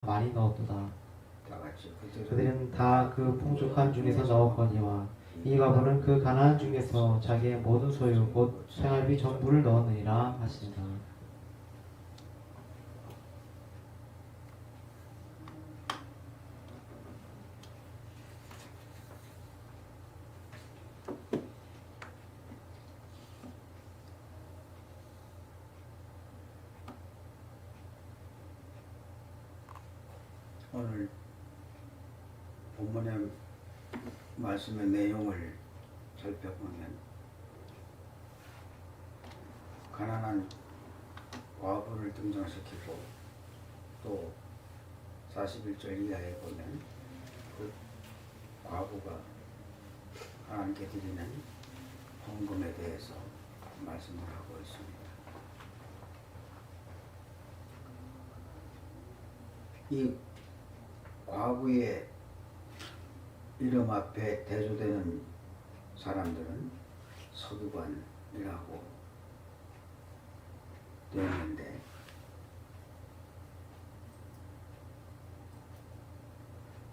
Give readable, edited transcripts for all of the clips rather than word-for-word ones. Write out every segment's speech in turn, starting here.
많이 넣었도다. 다 같이 그들은 다 그 풍족한 중에서 넣었거니와 이 과부는 그 가난한 중에서 자기의 모든 소유 곧 생활비 전부를 넣었느니라 하시니라. 오늘 본문의 말씀의 내용을 살펴보면 가난한 과부를 등장시키고 또 41절 이하에 보면 그 과부가 하나님께 드리는 헌금에 대해서 말씀을 하고 있습니다. 이 과부의 이름 앞에 대조되는 사람들은 서기관이라고 되어 있는데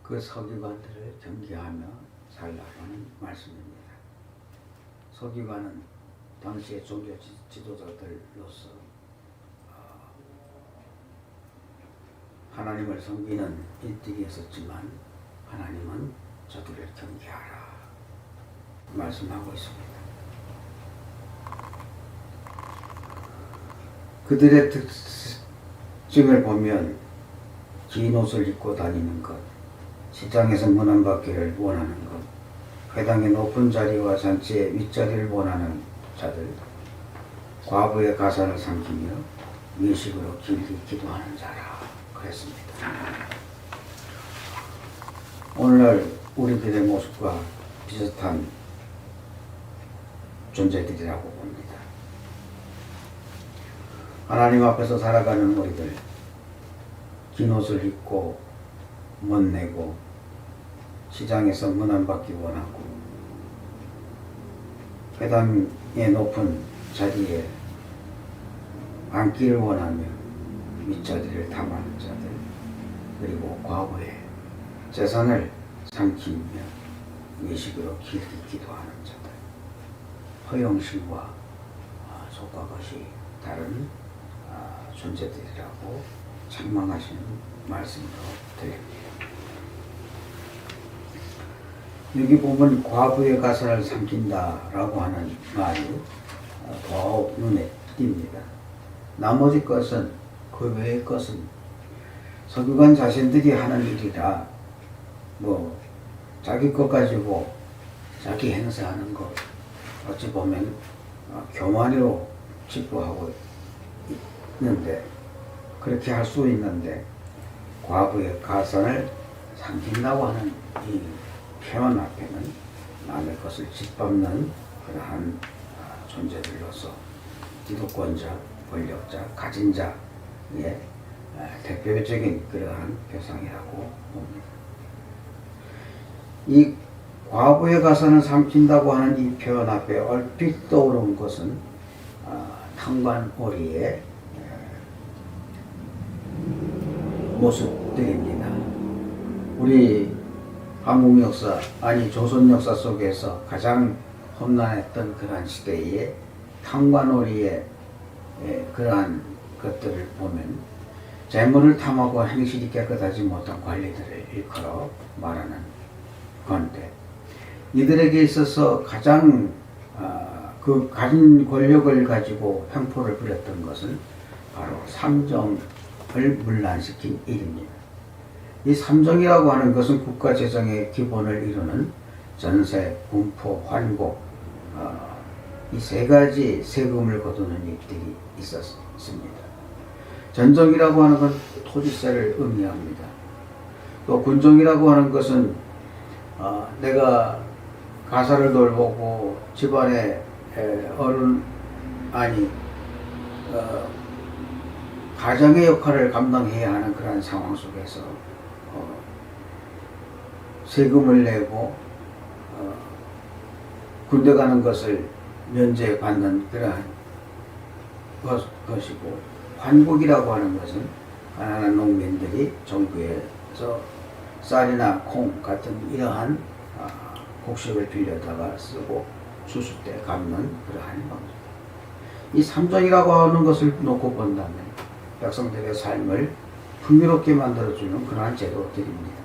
그 서기관들을 경계하며 살라라는 말씀입니다. 서기관은 당시의 종교 지도자들로서 하나님을 섬기는 일들이 있었지만 하나님은 저들을 경계하라 말씀하고 있습니다. 그들의 특징을 보면 긴 옷을 입고 다니는 것, 시장에서 문안받기를 원하는 것, 회당의 높은 자리와 잔치의 윗자리를 원하는 자들, 과부의 가산을 삼키며 미식으로 길게 기도하는 자라 그랬습니다. 오늘날 우리들의 모습과 비슷한 존재들이라고 봅니다. 하나님 앞에서 살아가는 우리들, 긴 옷을 입고 멋내고 시장에서 문안받기 원하고 회당의 높은 자리에 앉기를 원하며 윗자리를 탐하는 자들, 그리고 과부의 재산을 삼키며 미식으로 길게 기도하는 자들, 허영심과 속과 것이 다른 존재들이라고 책망하시는 말씀으로 들립니다. 여기 보면 과부의 가산을 삼킨다라고 하는 말이 더 눈에 띕니다. 나머지 것은, 그 외의 것은 서기관 자신들이 하는 일이라 자기 것 가지고 자기 행사하는 것 어찌 보면 교만으로 치부하고 있는데, 그렇게 할 수 있는데 과부의 가산을 삼킨다고 하는 이 표현 앞에는 남의 것을 짓밟는 그러한 존재들로서 기득권자, 권력자, 가진 자의 대표적인 그러한 표상이라고 봅니다. 이 과부의 가산을 삼킨다고 하는 이 표현 앞에 얼핏 떠오른 것은 탕관오리의 모습들입니다. 우리 한국 역사, 아니 조선 역사 속에서 가장 험난했던 그러한 시대에 탕관오리의 그러한 것들을 보면 재물을 탐하고 행실이 깨끗하지 못한 관리들을 일컬어 말하는 건데, 이들에게 있어서 가장 그 가진 권력을 가지고 횡포를 부렸던 것은 바로 삼정을 문란시킨 일입니다. 이 삼정이라고 하는 것은 국가 재정의 기본을 이루는 전세, 분포, 환곡, 이 세 가지 세금을 거두는 일들이 있었습니다. 전정이라고 하는 건 토지세를 의미합니다. 또 군정이라고 하는 것은 내가 가사를 돌보고 집안의 어른, 아니 가정의 역할을 감당해야 하는 그런 상황 속에서 세금을 내고 군대 가는 것을 면제받는 그러한 것이고, 환국이라고 하는 것은 가난한 농민들이 정부에서 쌀이나 콩 같은 이러한 곡식을 빌려다가 쓰고 추수 때 갚는 그러한 방식. 이 삼정이라고 하는 것을 놓고 본다면 백성들의 삶을 풍요롭게 만들어주는 그러한 제도들입니다.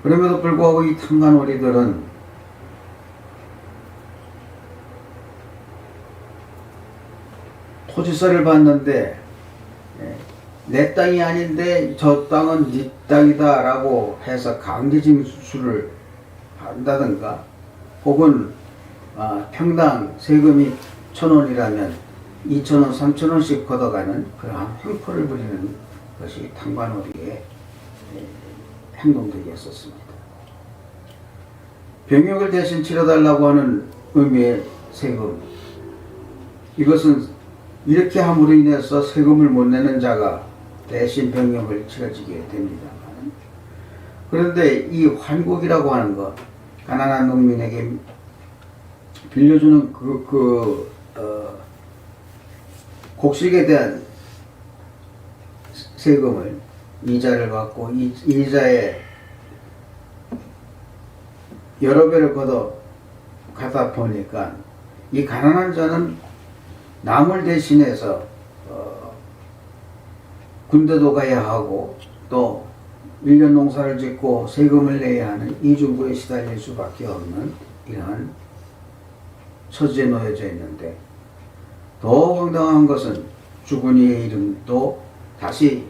그럼에도 불구하고 이 탄간오리들은 토지세를 받는데 내 땅이 아닌데 저 땅은 네 땅이다 라고 해서 강제징수를 한다든가 혹은 평당 세금이 1,000원이라면 2,000원, 3,000원씩 걷어가는 그러한 횡포를 부리는 것이 탄관오리의 행동들이었었습니다. 병역을 대신 치러달라고 하는 의미의 세금, 이것은 이렇게 함으로 인해서 세금을 못 내는 자가 대신 병역을 치러지게 됩니다만, 그런데 이 환곡이라고 하는 것, 가난한 농민에게 빌려주는 곡식에 대한 세금을 이자를 받고 이자에 여러 배를 걷어 가다 보니까 이 가난한 자는 남을 대신해서 군대도 가야 하고 또 1년 농사를 짓고 세금을 내야 하는 이중부에 시달릴 수밖에 없는 이러한 처지에 놓여져 있는데, 더 황당한 것은 죽은 이의 이름도 다시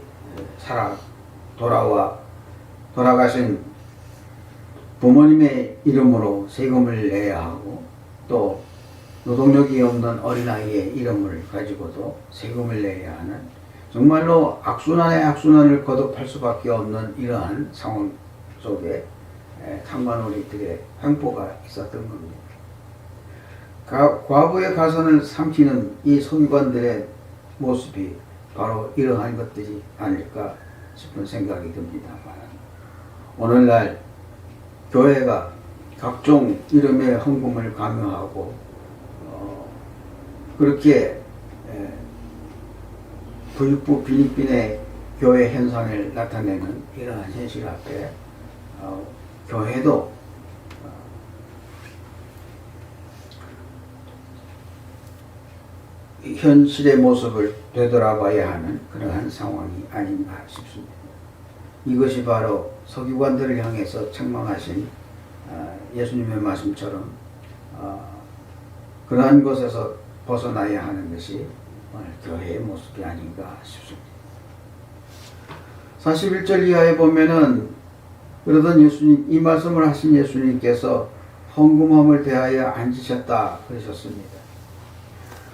돌아가신 부모님의 이름으로 세금을 내야 하고, 또 노동력이 없는 어린아이의 이름을 가지고도 세금을 내야 하는, 정말로 악순환의 악순환을 거듭할 수밖에 없는 이러한 상황 속에 탄관오리들의 횡포가 있었던 겁니다. 과부의 가선을 삼키는 이 서기관들의 모습이 바로 이러한 것들이 아닐까 싶은 생각이 듭니다만, 오늘날 교회가 각종 이름의 헌금을 강요하고 그렇게 부익부 빈익빈의 교회 현상을 나타내는 이러한 현실 앞에 교회도 현실의 모습을 되돌아봐야 하는 그러한 상황이 아닌가 싶습니다. 이것이 바로 서기관들을 향해서 책망하신 예수님의 말씀처럼 그러한 것에서 벗어나야 하는 것이 오늘 교회의 모습이 아닌가 싶습니다. 41절 이하에 보면은 그러던 예수님, 이 말씀을 하신 예수님께서 헌금함을 대하여 앉으셨다 그러셨습니다.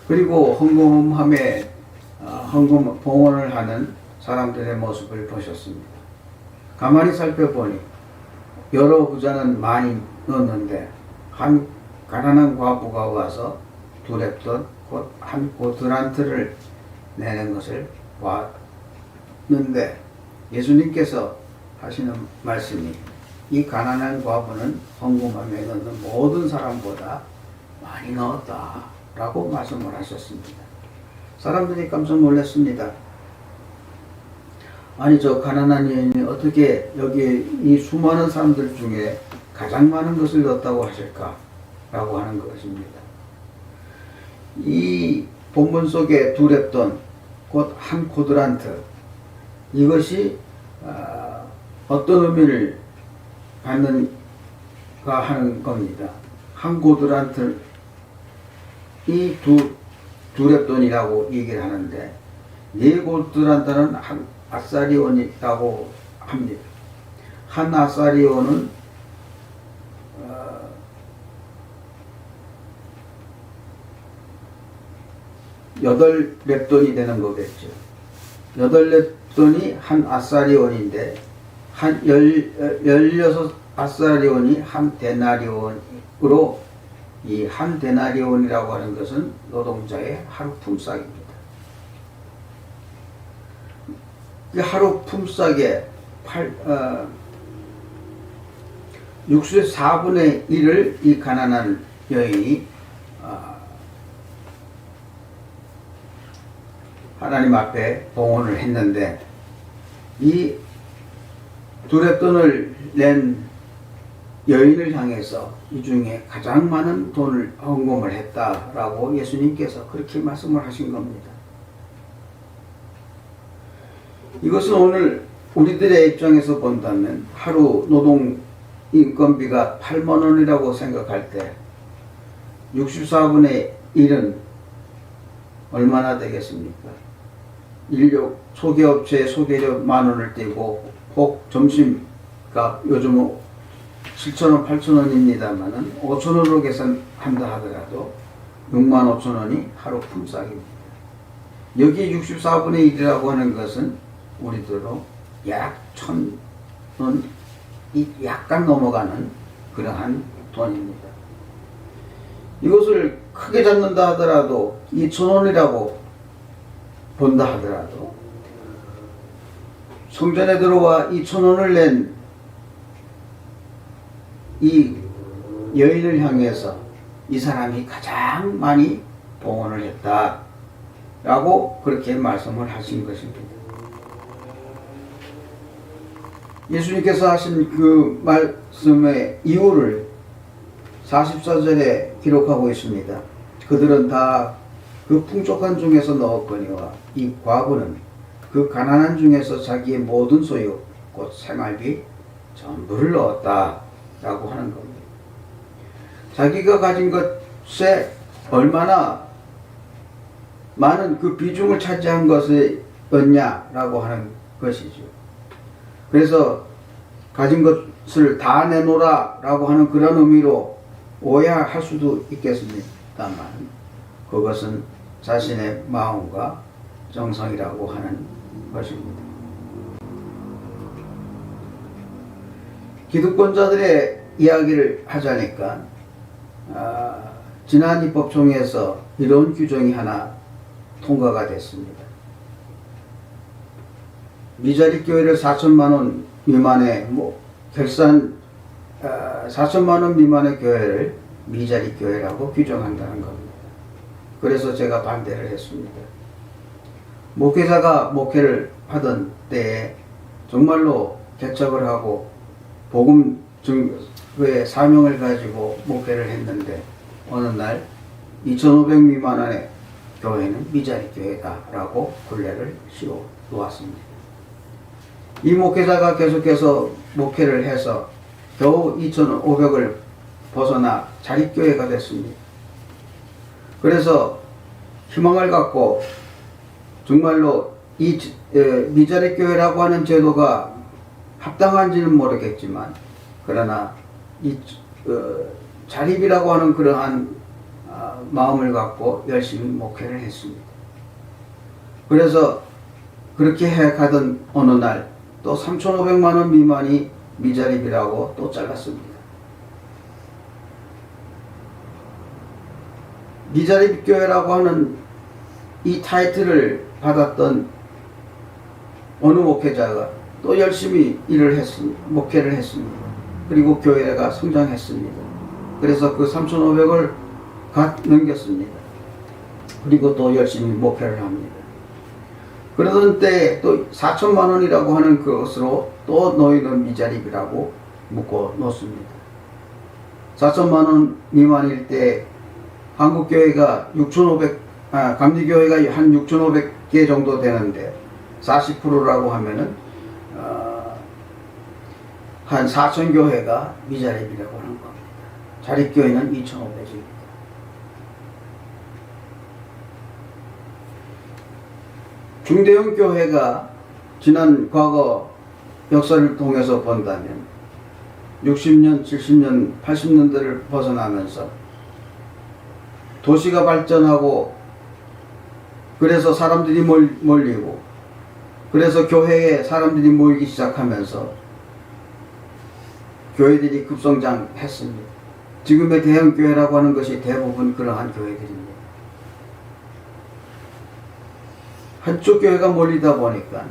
그리고 헌금함에 헌금 봉헌을 하는 사람들의 모습을 보셨습니다. 가만히 살펴보니 여러 부자는 많이 넣었는데 한 가난한 과부가 와서 두 렙돈 곧 한 고드란트를 내는 것을 봤는데, 예수님께서 하시는 말씀이 이 가난한 과부는 헌금함에 넣는 모든 사람보다 많이 넣었다 라고 말씀을 하셨습니다. 사람들이 깜짝 놀랐습니다. 아니, 저 가난한 여인이 어떻게 여기 이 수많은 사람들 중에 가장 많은 것을 넣었다고 하실까 라고 하는 것입니다. 이 본문 속에 두 렙돈 곧 한 고드란트, 이것이 어떤 의미를 갖는가 하는 겁니다. 한 고드란트, 이 두 렙돈이라고 얘기를 하는데, 네 고드란트는 한 아사리온이라고 합니다. 한 아사리온은 8렙돈이 되는 거겠죠. 8렙돈이 한 아사리온인데, 한 16아사리온이 한 데나리온으로, 이 한 데나리온이라고 하는 것은 노동자의 하루 품삯입니다. 이 하루 품삯의 6의 4분의 1을 이 가난한 여인이 하나님 앞에 봉헌을 했는데, 이 두렙돈을 낸 여인을 향해서 이 중에 가장 많은 돈을 헌금을 했다라고 예수님께서 그렇게 말씀을 하신 겁니다. 이것은 오늘 우리들의 입장에서 본다면 하루 노동 인건비가 8만 원이라고 생각할 때 64분의 1은 얼마나 되겠습니까? 인력 소개업체에 소개료 10,000원을 떼고 혹 점심값 요즘은 7,000원, 8,000원입니다만은 5,000원으로 계산한다 하더라도 65,000원이 하루 품삯입니다. 여기 64분의 1이라고 하는 것은 우리들로 약 1,000원 약간 넘어가는 그러한 돈입니다. 이것을 크게 잡는다 하더라도 2,000원이라고 본다 하더라도 성전에 들어와 2,000원을 낸 이 여인을 향해서 이 사람이 가장 많이 봉헌을 했다라고 그렇게 말씀을 하신 것입니다. 예수님께서 하신 그 말씀의 이유를 44절에 기록하고 있습니다. 그들은 다 그 풍족한 중에서 넣었거니와 이 과부는 그 가난한 중에서 자기의 모든 소유 곧 생활비 전부를 넣었다 라고 하는 겁니다. 자기가 가진 것에 얼마나 많은 그 비중을 차지한 것이었냐라고 하는 것이죠. 그래서 가진 것을 다 내놓으라 라고 하는 그런 의미로 오해할 수도 있겠습니다만 그것은 자신의 마음과 정성이라고 하는 것입니다. 기득권자들의 이야기를 하자니까 지난 입법총회에서 이런 규정이 하나 통과가 됐습니다. 미자립 교회를 4천만 원 미만의 결산 4천만 원 미만의 교회를 미자립 교회라고 규정한다는 겁니다. 그래서 제가 반대를 했습니다. 목회자가 목회를 하던 때에 정말로 개척을 하고 복음 증거의 사명을 가지고 목회를 했는데 어느 날 2,500 미만의 교회는 미자립 교회다라고 굴레를 씌워 놓았습니다. 이 목회자가 계속해서 목회를 해서 겨우 2,500을 벗어나 자립교회가 됐습니다. 그래서 희망을 갖고 정말로 이 미자립교회라고 하는 제도가 합당한지는 모르겠지만 그러나 이 자립이라고 하는 그러한 마음을 갖고 열심히 목회를 했습니다. 그래서 그렇게 해가던 어느 날 또 3,500만 원 미만이 미자립이라고 또 잘랐습니다. 미자립 교회라고 하는 이 타이틀을 받았던 어느 목회자가 또 열심히 일을 했습니다. 목회를 했습니다. 그리고 교회가 성장했습니다. 그래서 그 3,500을 넘겼습니다. 그리고 또 열심히 목회를 합니다. 그러던 때에 또 4천만 원이라고 하는 그것으로 또 너희는 미자립이라고 묶어 놓습니다. 4천만 원 미만일 때 한국교회가 6,500, 감리교회가 한 6,500개 정도 되는데 40%라고 하면은 한 4,000교회가 미자립이라고 하는 겁니다. 자립교회는 2,500입니다. 중대형 교회가 지난 과거 역사를 통해서 본다면 60년, 70년, 80년대를 벗어나면서 도시가 발전하고 그래서 사람들이 몰리고 그래서 교회에 사람들이 모이기 시작하면서 교회들이 급성장했습니다. 지금의 대형 교회라고 하는 것이 대부분 그러한 교회들입니다. 한쪽 교회가 몰리다 보니까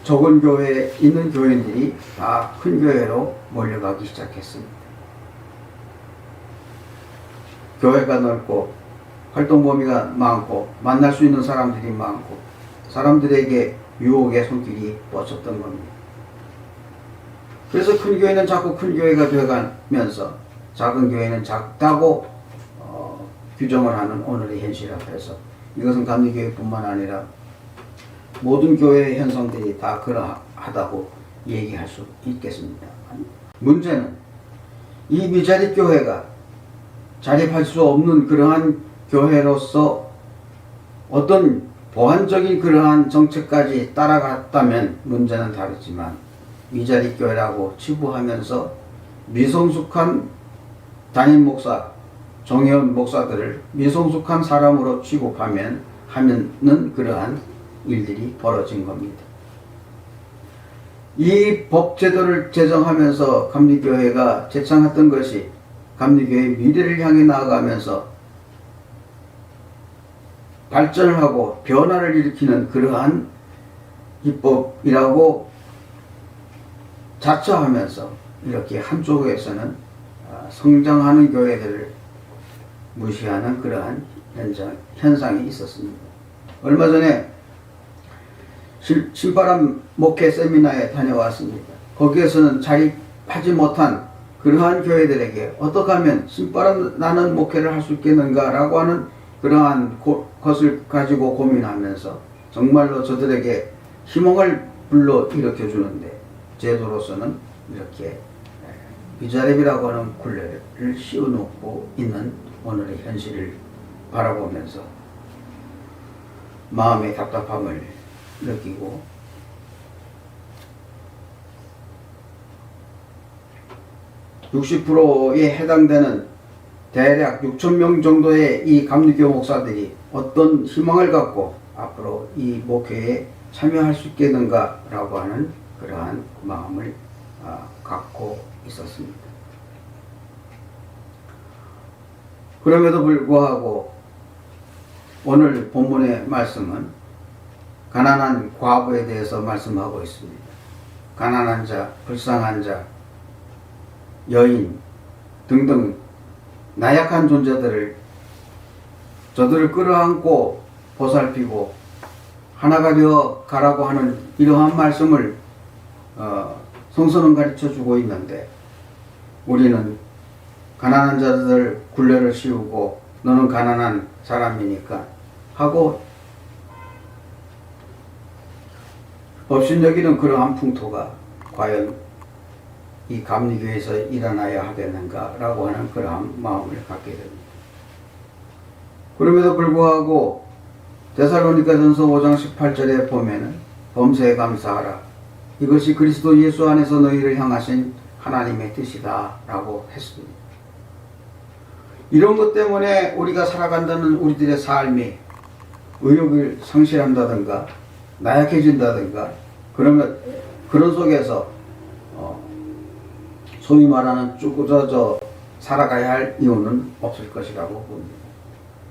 적은 교회에 있는 교인들이 다 큰 교회로 몰려가기 시작했습니다. 교회가 넓고 활동 범위가 많고 만날 수 있는 사람들이 많고 사람들에게 유혹의 손길이 뻗쳤던 겁니다. 그래서 큰 교회는 자꾸 큰 교회가 되어가면서 작은 교회는 작다고 규정을 하는 오늘의 현실 앞에서 이것은 감리교회뿐만 아니라 모든 교회의 현상들이 다 그러하다고 얘기할 수 있겠습니다. 문제는 이 미자립 교회가 자립할 수 없는 그러한 교회로서 어떤 보완적인 그러한 정책까지 따라갔다면 문제는 다르지만 미자립 교회라고 치부하면서 미성숙한 담임 목사, 정회원 목사들을 미성숙한 사람으로 취급하면은 그러한 일들이 벌어진 겁니다. 이 법제도를 제정하면서 감리교회가 제창했던 것이 감리교회의 미래를 향해 나아가면서 발전을 하고 변화를 일으키는 그러한 입법이라고 자처하면서 이렇게 한쪽에서는 성장하는 교회들을 무시하는 그러한 현상이 있었습니다. 얼마 전에 신바람 목회 세미나에 다녀왔습니다. 거기에서는 자립하지 못한 그러한 교회들에게 어떻게 하면 신바람 나는 목회를 할 수 있겠는가라고 하는 그러한 것을 가지고 고민하면서 정말로 저들에게 희망을 불러 일으켜 주는데 제도로서는 이렇게 미자립이라고 하는 굴레를 씌워놓고 있는 오늘의 현실을 바라보면서 마음의 답답함을 느끼고 (60%에) 해당되는 대략 6,000명 정도의 이 감리교 목사들이 어떤 희망을 갖고 앞으로 이 목회에 참여할 수 있겠는가 라고 하는 그러한 마음을 갖고 있었습니다. 그럼에도 불구하고 오늘 본문의 말씀은 가난한 과부에 대해서 말씀하고 있습니다. 가난한 자, 불쌍한 자, 여인 등등 나약한 존재들을 저들을 끌어안고 보살피고 하나가 되어 가라고 하는 이러한 말씀을 성서는 가르쳐 주고 있는데 우리는 가난한 자들 굴레를 씌우고 너는 가난한 사람이니까 하고 업신여기는 그러한 풍토가 과연 이 감리교회에서 일어나야 하겠는가라고 하는 그러한 마음을 갖게 됩니다. 그럼에도 불구하고 데살로니가전서 5장 18절에 보면은 범사에 감사하라. 이것이 그리스도 예수 안에서 너희를 향하신 하나님의 뜻이다 라고 했습니다. 이런 것 때문에 우리가 살아간다는 우리들의 삶이 의욕을 상실한다든가 나약해진다든가 그런 속에서 소위 말하는 쭈그러져 살아가야 할 이유는 없을 것이라고 봅니다.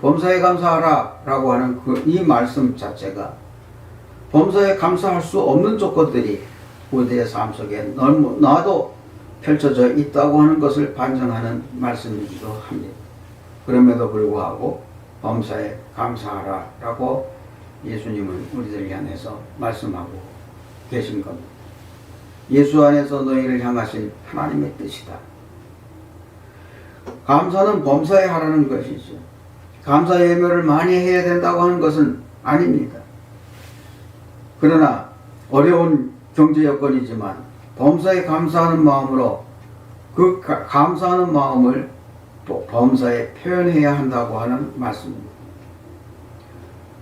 범사에 감사하라 라고 하는 이 말씀 자체가 범사에 감사할 수 없는 조건들이 우리의 삶 속에 너무나도 펼쳐져 있다고 하는 것을 반증하는 말씀이기도 합니다. 그럼에도 불구하고 범사에 감사하라 라고 예수님은 우리들을 향해서 말씀하고 계신 겁니다. 예수 안에서 너희를 향하신 하나님의 뜻이다. 감사는 범사에 하라는 것이죠. 감사 예물을 많이 해야 된다고 하는 것은 아닙니다. 그러나 어려운 경제 여건이지만 범사에 감사하는 마음으로 그 감사하는 마음을 또 범사에 표현해야 한다고 하는 말씀입니다.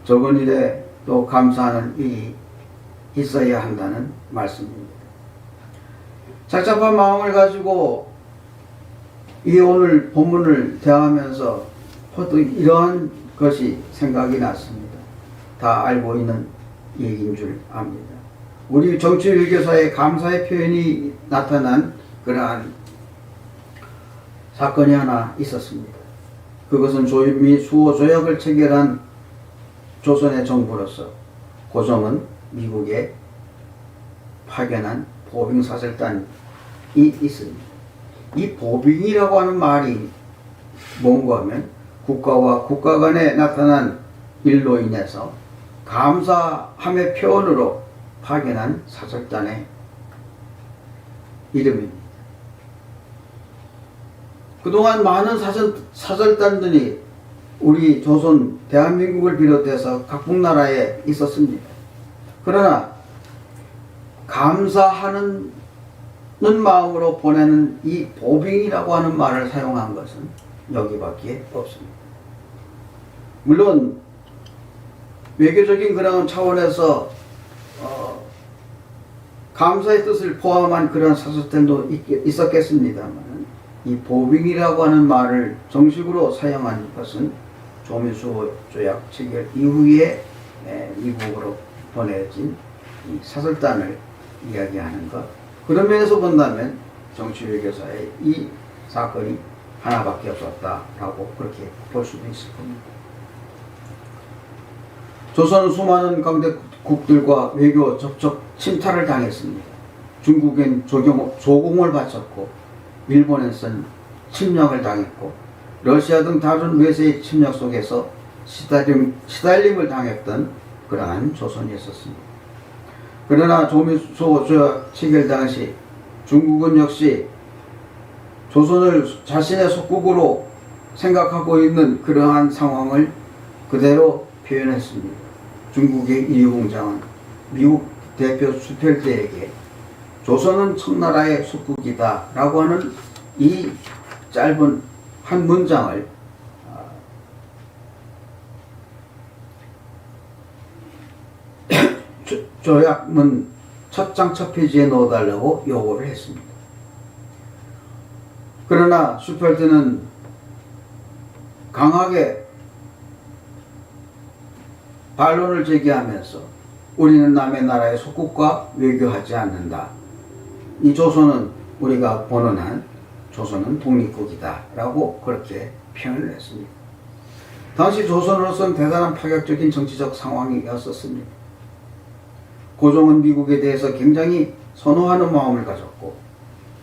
적은 일에 또 감사하는 일이 있어야 한다는 말씀입니다. 착잡한 마음을 가지고 이 오늘 본문을 대하면서 또 이러한 것이 생각이 났습니다. 다 알고 있는 얘기인 줄 압니다. 우리 정치일교사의 감사의 표현이 나타난 그러한 사건이 하나 있었습니다. 그것은 조미 수호 조약을 체결한 조선의 정부로서 고종은 미국에 파견한 보빙사절단이 있습니다. 이 보빙이라고 하는 말이 뭔가 하면 국가와 국가 간에 나타난 일로 인해서 감사함의 표현으로 파견한 사절단의 이름입니다. 그동안 많은 사절단들이 우리 조선 대한민국을 비롯해서 각국나라에 있었습니다. 그러나 감사하는 마음으로 보내는 이 보빙이라고 하는 말을 사용한 것은 여기밖에 없습니다. 물론 외교적인 그런 차원에서 감사의 뜻을 포함한 그런 사절단도 있었겠습니다만 이 보빙이라고 하는 말을 정식으로 사용한 것은 조민수 조약 체결 이후에 미국으로 보내진 이 사절단을 이야기하는 것. 그런 면에서 본다면 정치외교사의 이 사건이 하나밖에 없었다라고 그렇게 볼 수도 있을 겁니다. 조선은 수많은 강대국들과 외교 접촉 침탈을 당했습니다. 중국엔 조공을 바쳤고 일본에선 침략을 당했고 러시아 등 다른 외세의 침략 속에서 시달림을 당했던 그러한 조선이었습니다. 그러나 조민수 조약 체결 당시 중국은 역시 조선을 자신의 속국으로 생각하고 있는 그러한 상황을 그대로 표현했습니다. 중국의 이공장은 미국 대표 수펠트에게 조선은 청나라의 속국이다 라고 하는 이 짧은 한 문장을 조약문 첫 장 첫 페이지에 넣어달라고 요구를 했습니다. 그러나 수펠트는 강하게 반론을 제기하면서 우리는 남의 나라의 속국과 외교하지 않는다. 이 조선은 우리가 보는 한 조선은 독립국이다 라고 그렇게 표현을 했습니다. 당시 조선으로서는 대단한 파격적인 정치적 상황이었습니다. 고종은 미국에 대해서 굉장히 선호하는 마음을 가졌고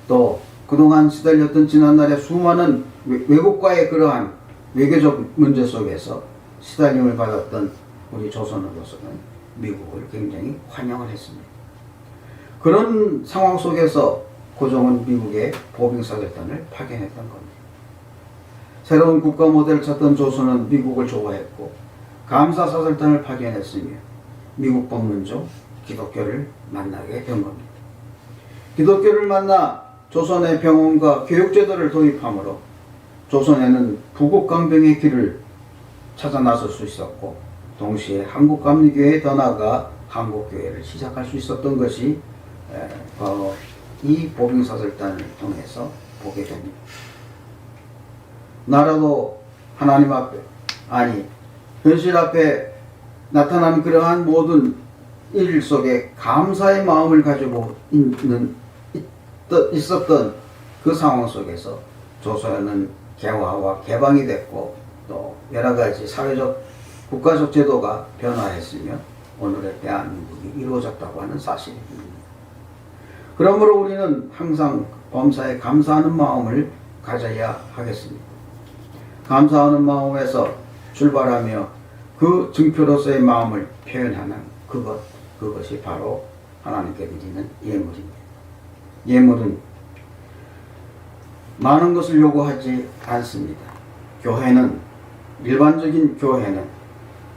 또 그동안 시달렸던 지난날의 수많은 외국과의 그러한 외교적 문제 속에서 시달림을 받았던 우리 조선으로서는 미국을 굉장히 환영을 했습니다. 그런 상황 속에서 고종은 미국의 보빙사절단을 파견했던 겁니다. 새로운 국가 모델을 찾던 조선은 미국을 좋아했고 감사사절단을 파견했으며 미국 방문 중 기독교를 만나게 된 겁니다. 기독교를 만나 조선의 병원과 교육제도를 도입함으로 조선에는 부국강병의 길을 찾아 나설 수 있었고 동시에 한국감리교회에 더 나아가 한국교회를 시작할 수 있었던 것이 바로 이 보빙사절단을 통해서 보게 됩니다. 나라도 하나님 앞에 현실 앞에 나타난 그러한 모든 일 속에 감사의 마음을 가지고 있었던 그 상황 속에서 조선은 개화와 개방이 됐고 또 여러 가지 사회적 국가적 제도가 변화했으며 오늘의 대한민국이 이루어졌다고 하는 사실입니다. 그러므로 우리는 항상 범사에 감사하는 마음을 가져야 하겠습니다. 감사하는 마음에서 출발하며 그 증표로서의 마음을 표현하는 그것이 바로 하나님께 드리는 예물입니다. 예물은 많은 것을 요구하지 않습니다. 일반적인 교회는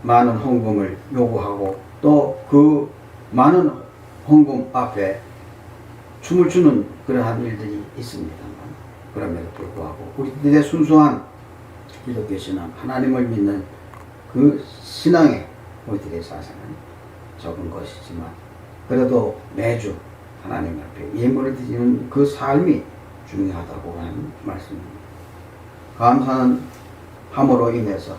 많은 헌금을 요구하고 또 그 많은 헌금 앞에 춤을 추는 그러한 일들이 있습니다만 그럼에도 불구하고 우리들의 순수한 기독교 신앙, 하나님을 믿는 그 신앙의 우리들의 사상은 적은 것이지만 그래도 매주 하나님 앞에 예물을 드리는 그 삶이 중요하다고 하는 말씀입니다. 감사는 함으로 인해서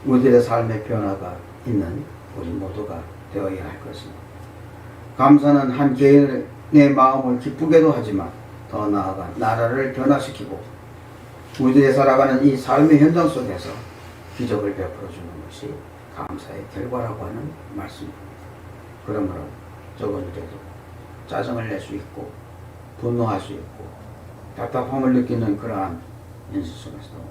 우리들의 삶의 변화가 있는 우리 모두가 되어야 할 것입니다. 감사는 한 개인의 마음을 기쁘게도 하지만 더 나아가 나라를 변화시키고 우리들이 살아가는 이 삶의 현장 속에서 기적을 베풀어주는 것이 감사의 결과라고 하는 말씀입니다. 그러므로 적은 일에도 짜증을 낼 수 있고 분노할 수 있고 답답함을 느끼는 그러한 현실 속에서도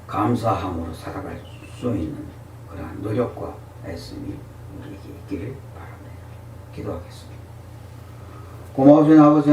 감사함으로 살아갈 수 있는 그러한 노력과 애씀이 우리에게 있기를 바랍니다. 기도하겠습니다. 고마우신 아버지